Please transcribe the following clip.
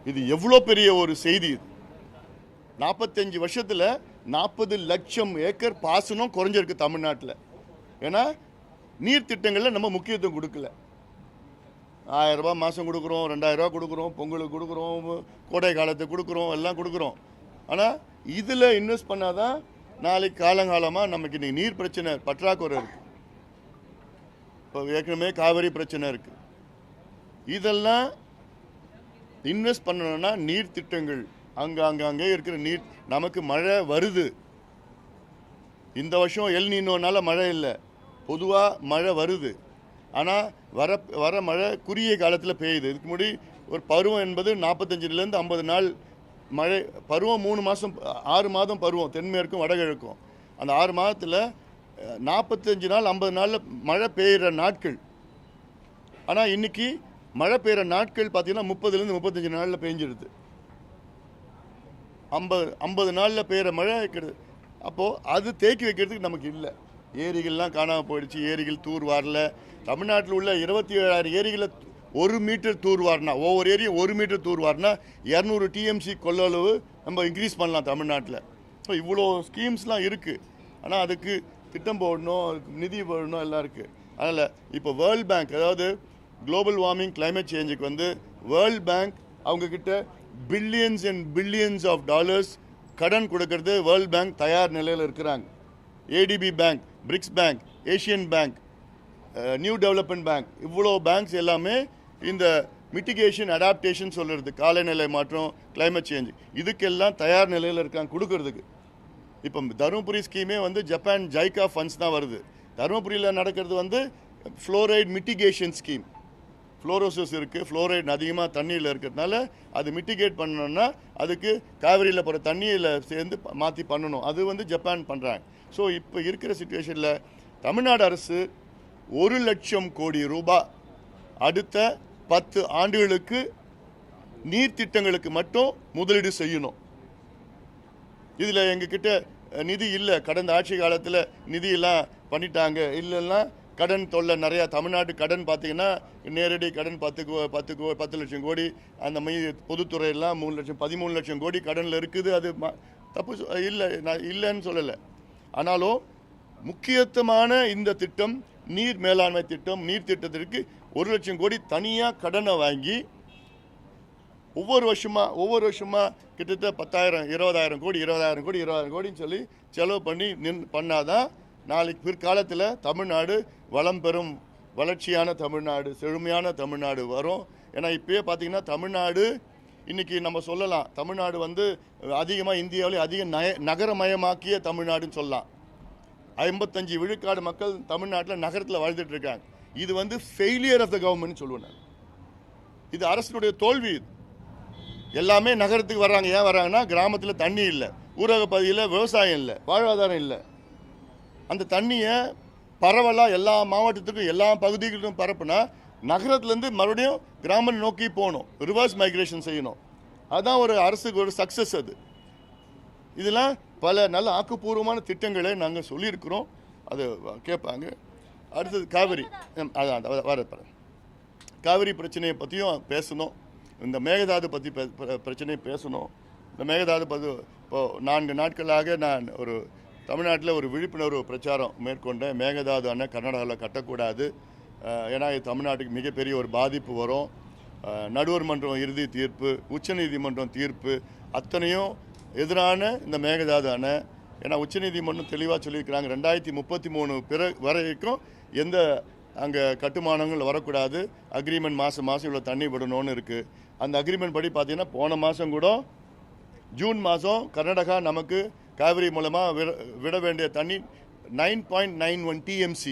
இது எவ்வளோ பெரிய ஒரு செய்தி. 45 வருஷத்தில் 40 லட்சம் ஏக்கர் பாசனம் குறைஞ்சிருக்கு தமிழ்நாட்டில். ஏன்னா நீர் திட்டங்களில் நம்ம முக்கியத்துவம் கொடுக்கல. 1000 ரூபாய் மாதம் கொடுக்குறோம், 2000 ரூபா கொடுக்குறோம், பொங்கலுக்கு கொடுக்குறோம், கோடை காலத்துக்கு கொடுக்குறோம், எல்லாம் கொடுக்குறோம். ஆனால் இதில் இன்வெஸ்ட் பண்ணாதான் நாளைக்கு காலங்காலமாக நமக்கு இன்றைக்கி நீர் பிரச்சனை பற்றாக்குறை இருக்குது. இப்போ ஏற்கனவே காவிரி பிரச்சனை இருக்குது. இதெல்லாம் இன்வெஸ்ட் பண்ணணும்னா நீர் திட்டங்கள் அங்கே இருக்கிற நீர். நமக்கு மழை வருது. இந்த வருஷம் எல் நீனோனால மழை இல்லை, பொதுவாக மழை வருது. ஆனால் வர மழை குறுகிய காலத்தில் பெய்யுது. இதுக்கு முன்னாடி ஒரு பருவம் என்பது 45லேருந்து 50 நாள் மழை. பருவம் 3 மாதம் 6 மாதம் பருவம், தென்மேற்கும் வடகிழக்கும். அந்த 6 மாதத்தில் 45 நாள் 50 நாளில் மழை பெய்கிற நாட்கள். ஆனால் இன்றைக்கி மழை பெய்கிற நாட்கள் பார்த்திங்கன்னா 30லேருந்து 35 நாளில் பெஞ்சிடுது. 50 நாளில் பெய்கிற மழை கிடையாது. அப்போது அது தேக்கி வைக்கிறதுக்கு நமக்கு இல்லை. ஏரிகள்லாம் காணாமல் போயிடுச்சு. ஏரிகள் தூர் வாரல. தமிழ்நாட்டில் உள்ள 27,000 ஏரிகளை 1 மீட்டர் தூர் வாரினா, ஒவ்வொரு ஏரியும் 1 மீட்டர் தூர் வாரினா 200 டிஎம்சி கொள்ளளவு நம்ம இன்க்ரீஸ் பண்ணலாம் தமிழ்நாட்டில். ஸோ இவ்வளோ ஸ்கீம்ஸ்லாம் இருக்குது. ஆனால் அதுக்கு திட்டம் போடணும், அதுக்கு நிதி போடணும், எல்லாம் இருக்குது. அதனால் இப்போ வேர்ல்ட் பேங்க், அதாவது குளோபல் வார்மிங் கிளைமேட் சேஞ்சுக்கு வந்து வேர்ல்ட் பேங்க் அவங்கக்கிட்ட billions and billions of dollars கடன் கொடுக்கறது வேர்ல்ட் பேங்க் தயார் நிலையில் இருக்கிறாங்க. ADB bank, BRICS bank, Asian bank, new development bank, இவ்வளோ பேங்க்ஸ் எல்லாமே இந்த மிட்டிகேஷன் அடாப்டேஷன் சொல்கிறது, காலநிலை மாற்றம், கிளைமேட் சேஞ்ச், இதுக்கெல்லாம் தயார் நிலையில் இருக்காங்க கொடுக்கறதுக்கு. இப்போ தருமபுரி ஸ்கீமே வந்து ஜப்பான் ஜைகா ஃபண்ட்ஸ் தான் வருது. தருமபுரியில் நடக்கிறது வந்து ஃப்ளோரைட் மிட்டிகேஷன் ஸ்கீம். ஃப்ளோரோசிஸ் இருக்குது, ஃப்ளோரைட் அதிகமாக தண்ணியில் இருக்கிறதுனால அது மிட்டிகேட் பண்ணணும்னா அதுக்கு காவிரியில் போகிற தண்ணியில் சேர்ந்து மாற்றி பண்ணணும். அது வந்து ஜப்பான் பண்ணுறாங்க. ஸோ இப்போ இருக்கிற சிச்சுவேஷனில் தமிழ்நாடு அரசு 1 லட்சம் கோடி ரூபாய் அடுத்த 10 ஆண்டுகளுக்கு நீர் திட்டங்களுக்கு மட்டும் முதலீடு செய்யணும். இதில் எங்ககிட்ட நிதி இல்லை. கடந்த ஆட்சி காலத்தில் நிதியெல்லாம் பண்ணிட்டாங்க. இல்லைன்னா கடன் தொல்லை நிறையா. தமிழ்நாட்டு கடன் பார்த்திங்கன்னா நேரடி கடன் 10 லட்சம் கோடி, அந்த மாதிரி பொதுத்துறையெல்லாம் 3 லட்சம் 13 லட்சம் கோடி கடனில் இருக்குது. அது தப்பு இல்லை, நான் இல்லைன்னு சொல்லலை. ஆனாலும் முக்கியத்துவமான இந்த திட்டம் நீர் மேலாண்மை திட்டம், நீர் திட்டத்திற்கு 1 லட்சம் கோடி தனியாக கடனை வாங்கி ஒவ்வொரு வருஷமாக கிட்டத்தட்ட 10,000 20,000 கோடி 20,000 கோடி 20,000 கோடின்னு சொல்லி செலவு பண்ணி பண்ணாதான் நாளைக்கு பிற்காலத்தில் தமிழ்நாடு வளம் பெறும், வளர்ச்சியான தமிழ்நாடு, செழுமையான தமிழ்நாடு வரும். ஏன்னா இப்போயே பார்த்திங்கன்னா தமிழ்நாடு இன்றைக்கி நம்ம சொல்லலாம், தமிழ்நாடு வந்து அதிகமாக இந்தியாவிலே அதிக நகரமயமாக்கிய தமிழ்நாடுன்னு சொல்லலாம். 55 விழுக்காடு மக்கள் தமிழ்நாட்டில் நகரத்தில் வாழ்ந்துட்டு இருக்காங்க. இது வந்து ஃபெயிலியர் ஆஃப் த கவர்மெண்ட் சொல்லுவேன் நான். இது அரசினுடைய தோல்வி. இது எல்லாமே நகரத்துக்கு வர்றாங்க. ஏன் வர்றாங்கன்னா கிராமத்தில் தண்ணி இல்லை, ஊரக பகுதியில் விவசாயம் இல்லை, வாழ்வாதாரம் இல்லை. அந்த தண்ணியை பரவலாக எல்லா மாவட்டத்துக்கும் எல்லா பகுதிகளுக்கும் பரப்புனா நகரத்துலேருந்து மறுபடியும் கிராமம் நோக்கி போகணும், ரிவர்ஸ் மைக்ரேஷன் செய்யணும். அதுதான் ஒரு அரசுக்கு ஒரு சக்ஸஸ். அது இதெல்லாம் பல நல்ல ஆக்கப்பூர்வமான திட்டங்களை நாங்கள் சொல்லியிருக்கிறோம். அது கேட்பாங்க. அடுத்தது காவிரி. அதான் வர காவிரி பிரச்சனையை பற்றியும் பேசணும். இந்த மேகதாது பற்றி பிரச்சனையை பேசணும். இந்த மேகதாது இப்போது 4 நாட்களாக நான் ஒரு தமிழ்நாட்டில் ஒரு விழிப்புணர்வு பிரச்சாரம் மேற்கொண்டேன். மேகதாது அணை கர்நாடகாவில் கட்டக்கூடாது. ஏன்னா இது தமிழ்நாட்டுக்கு மிகப்பெரிய ஒரு பாதிப்பு வரும். நடுவர் மன்றம் இறுதி தீர்ப்பு, உச்சநீதிமன்றம் தீர்ப்பு அத்தனையும் எதிரான இந்த மேகதாது அணை. ஏன்னா உச்சநீதிமன்றம் தெளிவாக சொல்லியிருக்கிறாங்க, 2033 வரைக்கும் எந்த அங்கே கட்டுமானங்கள் வரக்கூடாது. அக்ரிமெண்ட் மாதம் இவ்வளோ தண்ணி விடணும்னு இருக்குது. அந்த அக்ரிமெண்ட் படி பார்த்திங்கன்னா போன மாதம் கூட ஜூன் மாதம் கர்நாடகா நமக்கு காவிரி மூலமாக விட வேண்டிய தண்ணி 9.91 TMC